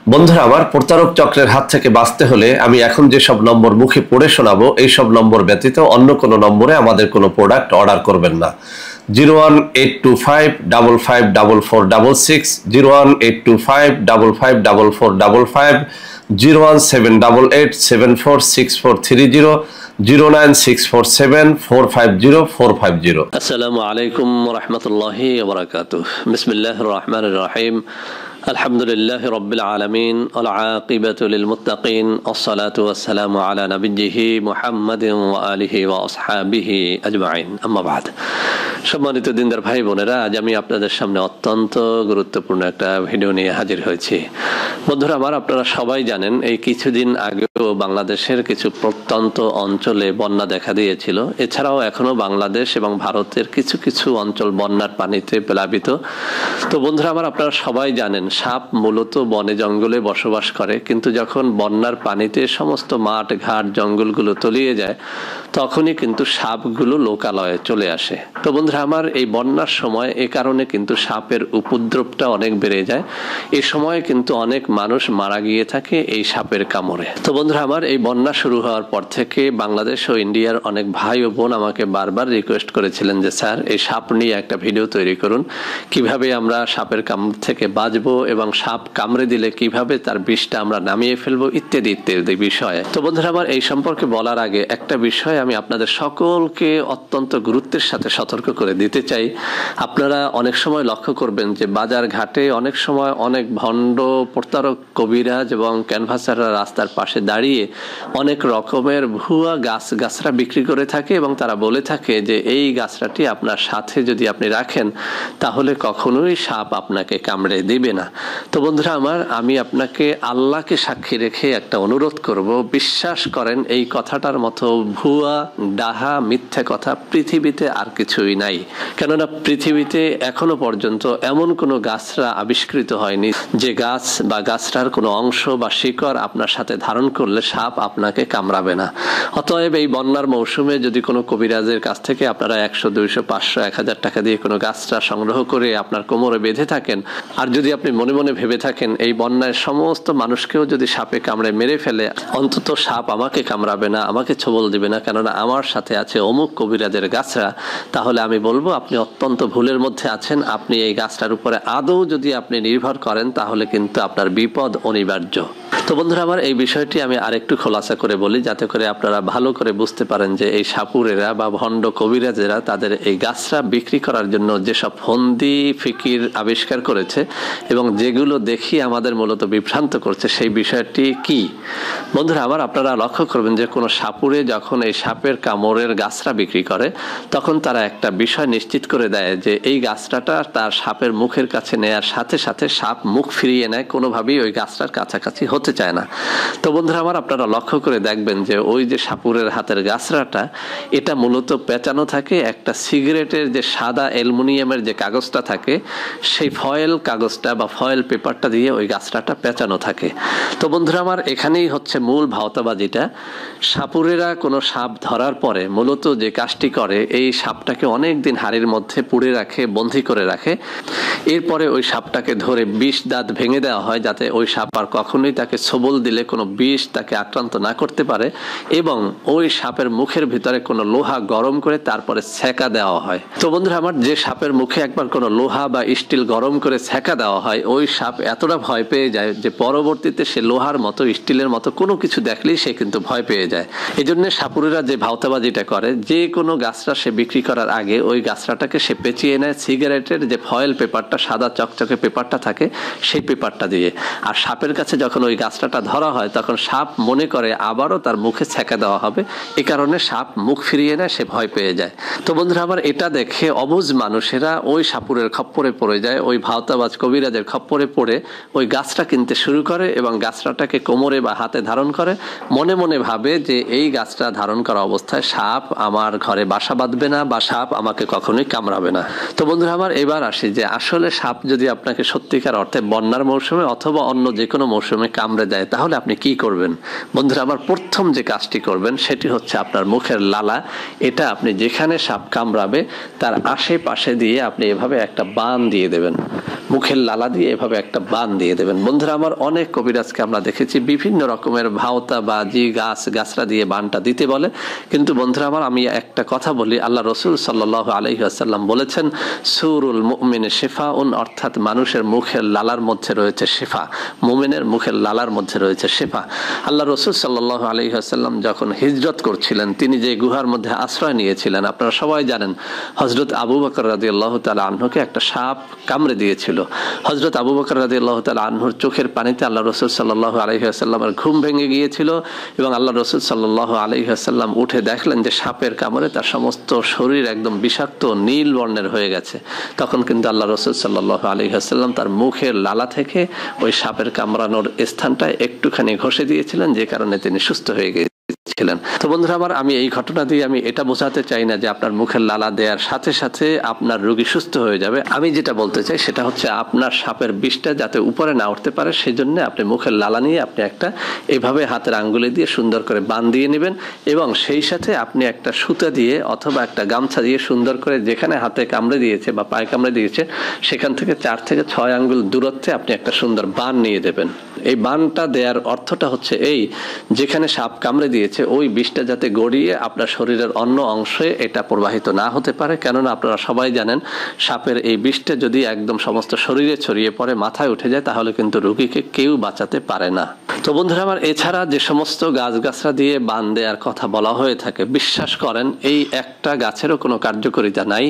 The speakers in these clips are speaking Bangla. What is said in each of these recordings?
বন্ধুরা আমার, প্রতারক চক্রের হাত থেকে বাঁচতে হলে আমি এখন যেসব নম্বর মুখে পড়ে শোনাবো এই সব নম্বর ব্যতীত অন্য কোনো নম্বরে আমাদের কোনো প্রোডাক্ট অর্ডার করবেন না। 01825554466, 01825554455, 01788746430, 09647450450। আসসালামু আলাইকুম রহমতুল্লাহি ওয়া বারাকাতুহু। বিসমিল্লাহির রহমানির রহিম। আলহামদুলিল্লাহি রাব্বিল আলামিন ওয়াল আকিবাতু লিল মুত্তাকিন ওয়াসসালাতু ওয়াসসালামু আলা নাবিয়্যিহি মুহাম্মাদিন ওয়া আলিহি ওয়া আসহাবিহি আজমাইন। আম্মা বাদ। সম্মানিত দিনদার ভাই বোনেরা, আজ আমি আপনাদের সামনে অত্যন্ত গুরুত্বপূর্ণ একটা ভিডিও নিয়ে হাজির হয়েছি। বন্ধুরা আমার, আপনারা সবাই জানেন এই কিছুদিন আগেও বাংলাদেশের কিছু প্রত্যন্ত অঞ্চলে বন্যা দেখা দিয়েছিল। এছাড়াও এখনো বাংলাদেশ এবং ভারতের কিছু কিছু অঞ্চল বন্যার পানিতে প্লাবিত। তো বন্ধুরা আমার, আপনারা সবাই জানেন সাপ মূলত বনে জঙ্গলে বসবাস করে, কিন্তু যখন বন্যার পানিতে সমস্ত মাঠ ঘাট জঙ্গলগুলো তলিয়ে যায় তখনই কিন্তু সাপগুলো লোকালয়ে চলে আসে। তো বন্ধুরা আমার, এই বন্যার সময় এ কারণে কিন্তু সাপের উপদ্রবটা অনেক বেড়ে যায়। এ সময় কিন্তু অনেক মানুষ মারা গিয়ে থাকে এই সাপের কামড়ে। তো বন্ধুরা আমার, এই বন্যা শুরু হওয়ার পর থেকে বাংলাদেশ ও ইন্ডিয়ার অনেক ভাই ও বোন আমাকে বারবার রিকোয়েস্ট করেছিলেন যে স্যার, এই সাপ নিয়ে একটা ভিডিও তৈরি করুন, কিভাবে আমরা সাপের কামড় থেকে বাঁচবো এবং সাপ কামড়ে দিলে কিভাবে তার বিষটা আমরা নামিয়ে ফেলবো, ইত্যাদি ইত্যাদি বিষয়ে। তো বন্ধুরা আমার, এই সম্পর্কে বলার আগে একটা বিষয় আমি আপনাদের সকলকে অত্যন্ত গুরুত্বের সাথে সতর্ক করে দিতে চাই। আপনারা অনেক সময় লক্ষ্য করবেন যে বাজার ঘাটে অনেক সময় অনেক ভণ্ড প্রতারক কবিরাজ এবং ক্যানভাসাররা রাস্তার পাশে দাঁড়িয়ে অনেক রকমের ভুয়া গাছরা বিক্রি করে থাকে এবং তারা বলে থাকে যে এই গাছরাটি আপনার সাথে যদি আপনি রাখেন তাহলে কখনোই সাপ আপনাকে কামড়ে দিবে না। তো বন্ধুরা আমার, আমি আপনাকে আল্লাহকে সাক্ষী রেখে একটা অনুরোধ করব, বিশ্বাস করেন এই কথাটার মতো ভুয়া ডাহা মিথ্যা কথা পৃথিবীতে আর কিছুই নাই। কেননা পৃথিবীতে এখনো পর্যন্ত এমন কোনো গাছরা আবিষ্কৃত হয়নি যে গাছ বা গাছটার কোনো অংশ বা শিকড় আপনার সাথে ধারণ করলে সাপ আপনাকে কামড়াবে না। অতএব এই বন্যার মৌসুমে যদি কোনো কবিরাজের কাছ থেকে আপনারা 100, 200, 500, 1000 টাকা দিয়ে কোনো গাছটা সংগ্রহ করে আপনার কোমরে বেঁধে থাকেন, আর যদি আপনি মনে মনে ভেবে থাকেন এই বন্যায় সমস্ত মানুষকেও যদি সাপে কামড়ে মেরে ফেলে অন্তত সাপ আমাকে কামড়াবে না, আমাকে ছোবল দিবে না, কেননা আমার সাথে আছে অমুক কবিরাজের গাছরা, তাহলে আমি বলবো আপনি অত্যন্ত ভুলের মধ্যে আছেন। আপনি এই গাছটার উপরে আদৌ যদি আপনি নির্ভর করেন তাহলে কিন্তু আপনার বিপদ অনিবার্য। তো বন্ধুরা আমার, এই বিষয়টি আমি আরেকটু খোলাসা করে বলি যাতে করে আপনারা ভালো করে বুঝতে পারেন যে এই সাপুরেরা বা ভণ্ড কবিরাজেরা তাদের এই গাছরা বিক্রি করার জন্য যেসব ফন্দি ফিকির আবিষ্কার করেছে এবং যেগুলো দেখি আমাদের মূলত বিভ্রান্ত করছে সেই বিষয়টি কি। বন্ধুরা আমার, আপনারা লক্ষ্য করবেন যে কোনো সাপুরে যখন এই সাপের কামড়ের গাছরা বিক্রি করে তখন তারা একটা বিষয় নিশ্চিত করে দেয় যে এই গাছটাটা তার সাপের মুখের কাছে নেয়ার সাথে সাথে সাপ মুখ ফিরিয়ে নেয়, কোনোভাবেই ওই গাছটার কাছাকাছি হতে চায় না। তো বন্ধুরা আমার, আপনারা লক্ষ্য করে দেখবেন যে ওই যে সাপুরের হাতের গাছরাটা এটা মূলত পেঁচানো থাকে একটা সিগারেটের যে সাদা অ্যালুমিনিয়ামের যে কাগজটা থাকে সেই ফয়েল কাগজটা বা ফয়েল পেপারটা দিয়ে ওই গাছরাটা পেঁচানো থাকে। তো বন্ধুরা আমার, এখানেই হচ্ছে মূল ভাওতাবাজিটা। সাপুরেরা কোনো সাপ ধরার পরে মূলত যে কাজটি করে এই সাপটাকে অনেক দিন হাড়ির মধ্যে পুড়ে রাখে, বন্দি করে রাখে। এরপরে ওই সাপটাকে ধরে বিষ দাঁত ভেঙে দেওয়া হয় যাতে ওই সাপ আর কখনোই তাকে ছোবল দিলে কোনো বিষ তাকে আক্রান্ত না করতে পারে, এবং ওই সাপের মুখের ভিতরে কোনো লোহা গরম করে তারপরে ছ্যাঁকা দেওয়া হয়। তো বন্ধুরা আমার, যে সাপের মুখে একবার কোনো লোহা বা স্টিল গরম করে ছ্যাঁকা দেওয়া হয় ওই সাপ এতটা ভয় পেয়ে যায় যে পরবর্তীতে সে লোহার মতো স্টিলের মতো কোনো কিছু দেখলেই সে কিন্তু ভয় পেয়ে যায়। এই জন্য সাপুরেরা যে ভাওতাবাজিটা করে, যে কোনো গাছরা সে বিক্রি করার আগে ওই গাছটাকে সে পেঁচিয়ে নেয় সিগারেটের যে ফয়েল পেপারটা, সাদা চকচকে পেপারটা থাকে সেই পেপারটা দিয়ে। আর সাপের কাছে যখন ওই গাছটা ধরা হয় তখন সাপ মনে করে আবারও তার মুখে ছ্যাঁকা দেওয়া হবে, এ কারণে সাপ মুখ ফিরিয়ে নেয়, সে ভয় পেয়ে যায়। তো বন্ধুরা আমার, এটা দেখে অবুঝ মানুষেরা ওই সাপুরের খপ্পরে পড়ে যায়, ওই ভাওতাবাজ কবিরাজের খপ্পরে পড়ে ওই গাছটা কিনতে শুরু করে এবং গাছটাকে কোমরে বা হাতে ধারণ করে, মনে মনে ভাবে যে এই গাছটা ধারণ করা অবস্থায় সাপ আমার ঘরে বাসা বাঁধবে না বা সাপ আমাকে কখনোই কামড়াবে না। তো বন্ধুরা আমার, এবার আসি যে আসলে সাপ যদি আপনাকে সত্যিকার অর্থে বন্যার মৌসুমে অথবা অন্য যে কোনো মৌসুমে কামড়ে কামড়ে দেয় তাহলে আপনি কি করবেন? বন্ধুরা আমার, প্রথম যে কাজটি করবেন সেটি হচ্ছে আপনার মুখের লালা, এটা আপনি যেখানে সাপ কামড়াবে তার আশেপাশে দিয়ে আপনি এভাবে একটা বান দিয়ে দেবেন। মুখের লালা দিয়ে এভাবে একটা বান দিয়ে দেবেন। বন্ধুরা আমার, অনেক কবিরাজকে আমরা দেখেছি বিভিন্ন রকমের ভাওতা বাজি গাছরা দিয়ে বানটা দিতে বলে, কিন্তু বন্ধুরা আমার আমি একটা কথা বলি, আল্লাহ রসুল সাল্লাল্লাহু আলাইহি ওয়াসাল্লাম বলেছেন সুরুল মুমিন শিফাউন, অর্থাৎ মানুষের মুখের লালার মধ্যে রয়েছে শিফা, মুমিনের মুখের লালার মধ্যে রয়েছে শিফা। আল্লাহ রসুল সাল্লাল্লাহু আলাইহি ওয়াসাল্লাম যখন হিজরত করছিলেন, তিনি যে গুহার মধ্যে আশ্রয় নিয়েছিলেন, আপনারা সবাই জানেন হযরত আবু বকর রাদিয়াল্লাহু তাআলা আনহুকে একটা সাপ কামড়ে দিয়েছিল। হযরত আবু বকর রাদিয়াল্লাহু তাআলা আনহুর চোখের পানিতে আল্লাহ রসুল সাল্লাল্লাহু আলাইহি ওয়াসাল্লামের ঘুম ভেঙে গিয়েছিল এবং আল্লাহ রসুল সাল্লাল্লাহু আলাইহি ওয়াসাল্লাম উঠে দেখলেন যে সাপের কামড়ে তার সমস্ত শরীর একদম বিষাক্ত নীল বর্ণের হয়ে গেছে। তখন কিন্তু আল্লাহ রসুল সাল্লাল্লাহু আলাইহি ওয়াসাল্লাম তার মুখের লালা থেকে ওই সাপের কামড়ানোর স্থানটায় একটুখানি ঘষে দিয়েছিলেন, যে কারণে তিনি সুস্থ হয়ে গিয়েছিলেন। তো বন্ধুরা আমার, আমি এই ঘটনা দিয়ে আমি এটা বোঝাতে চাই না যে আপনার মুখের লালা দেওয়ার সাথে সাথে আপনার রোগী সুস্থ হয়ে যাবে। আমি যেটা বলতে চাই সেটা হচ্ছে আপনার সাপের বিষটা যাতে উপরে না উঠতে পারে সেই জন্য আপনি মুখের লালা নিয়ে আপনি একটা এভাবে হাতের আঙ্গুলে দিয়ে সুন্দর করে বান দিয়ে নেবেন এবং সেই সাথে আপনি একটা সুতা দিয়ে অথবা একটা গামছা দিয়ে সুন্দর করে যেখানে হাতে কামড়ে দিয়েছে বা পায়ে কামড়ে দিয়েছে সেখান থেকে 4 থেকে 6 আঙ্গুল দূরত্বে আপনি একটা সুন্দর বান নিয়ে দেবেন। এই বানটা দেওয়ার অর্থটা হচ্ছে এই, যেখানে সাপ কামড়ে দিয়েছে ওই বিষটা যাতে গড়িয়ে আপনার শরীরের অন্য অংশে এটা প্রবাহিত না হতে পারে, কেননা আপনারা সবাই জানেন সাপের এই বিষটা যদি একদম সমস্ত শরীরে ছড়িয়ে পড়ে মাথায় উঠে যায় তাহলে কিন্তু রোগীকে কেউ বাঁচাতে পারে না। তো বন্ধুরা আমার, এছাড়া যে সমস্ত গাছরা দিয়ে বান দেওয়ার কথা বলা হয়ে থাকে, বিশ্বাস করেন এই একটা গাছেরও কোনো কার্যকারিতা নাই।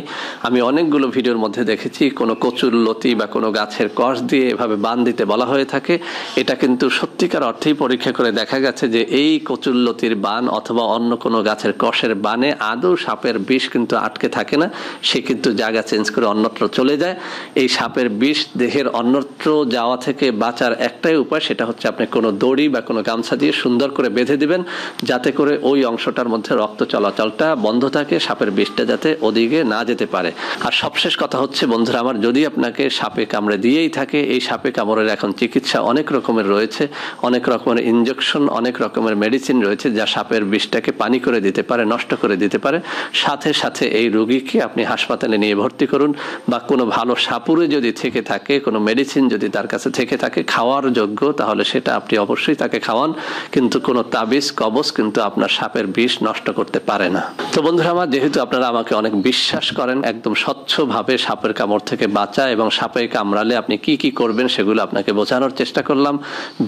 আমি অনেকগুলো ভিডিওর মধ্যে দেখেছি কোনো কচুর লতি বা কোনো গাছের কষ দিয়ে এভাবে বান দিতে বলা হয়ে থাকে। এটা কিন্তু সত্যিকার অর্থেই পরীক্ষা করে দেখা গেছে যে এই কচুল্লতির বান অথবা অন্য কোনো গাছের কষের বানে আদৌ সাপের বিষ কিন্তু আটকে থাকে না, সে কিন্তু জায়গা চেঞ্জ করে অন্যত্র চলে যায়। এই সাপের বিষ দেহের অন্যত্র যাওয়া থেকে বাঁচার একটাই উপায়, সেটা হচ্ছে আপনি কোনো দড়ি বা কোনো গামছা দিয়ে সুন্দর করে বেঁধে দিবেন যাতে করে ওই অংশটার মধ্যে রক্ত চলাচলটা বন্ধ থাকে, সাপের বিষটা যাতে ওদিকে না যেতে পারে। আর সবশেষ কথা হচ্ছে বন্ধুরা আমার, যদি আপনাকে সাপে কামড়ে দিয়েই থাকে, এই সাপে কামড়ের এখন চিকিৎসা অনেক রকমের রয়েছে, অনেক রকমের ইনজেকশন, অনেক রকমের মেডিসিন রয়েছে যা সাপের বিষটাকে পানি করে দিতে পারে, নষ্ট করে দিতে পারে। সাথে সাথে এই রোগীকে আপনি হাসপাতালে নিয়ে ভর্তি করুন বা কোনো ভালো সাপুরে যদি থেকে থাকে, কোনো মেডিসিন যদি তার কাছে থেকে থাকে খাওয়ার যোগ্য, তাহলে সেটা আপনি অবশ্যই তাকে খাওয়ান, কিন্তু কোনো তাবিজ কবজ কিন্তু আপনার সাপের বিষ নষ্ট করতে পারে না। তো বন্ধুরা আমার, যেহেতু আপনারা আমাকে অনেক বিশ্বাস করেন, একদম স্বচ্ছভাবে সাপের কামড় থেকে বাঁচা এবং সাপে কামড়ালে আপনি কি কি করবেন সেগুলো আপনাকে বোঝানোর চেষ্টা করলাম।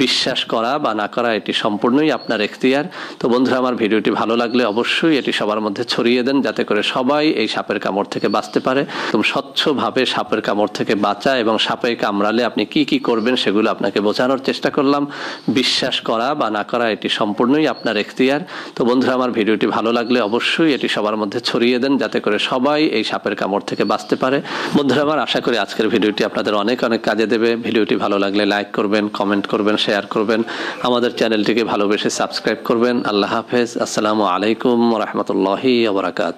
বিশ্বাস করা বা না করা এটি সম্পূর্ণই আপনার এখতিয়ার। তো বন্ধুরা আমার, ভিডিওটি ভালো লাগলে অবশ্যই এটি সবার মধ্যে ছড়িয়ে দেন যাতে করে সবাই এই সাপের কামড় থেকে বাঁচতে পারে। তো স্বচ্ছভাবে সাপের কামড় থেকে বাঁচা এবং সাপে কামড়ালে আপনি কি কি করবেন সেগুলো আপনাকে বোঝানোর চেষ্টা করলাম। বিশ্বাস করা বা না করা এটি সম্পূর্ণই আপনার এখতিয়ার। তো বন্ধুরা আমার, ভিডিওটি ভালো লাগলে অবশ্যই এটি সবার মধ্যে ছড়িয়ে দেন যাতে করে সবাই এই সাপের কামড় থেকে বাঁচতে পারে। বন্ধুরা আমার, আশা করি আজকের ভিডিওটি আপনাদের অনেক অনেক কাজে দেবে। ভিডিওটি ভালো লাগলে লাইক করবেন, কমেন্ট করবেন, শেয়ার করবেন, আমাদের চ্যানেলটিকে ভালোবেসে সাবস্ক্রাইব করবেন। আল্লাহ হাফেজ। আসসালামু আলাইকুম ওয়া রাহমাতুল্লাহি ওয়া বারাকাতুহু।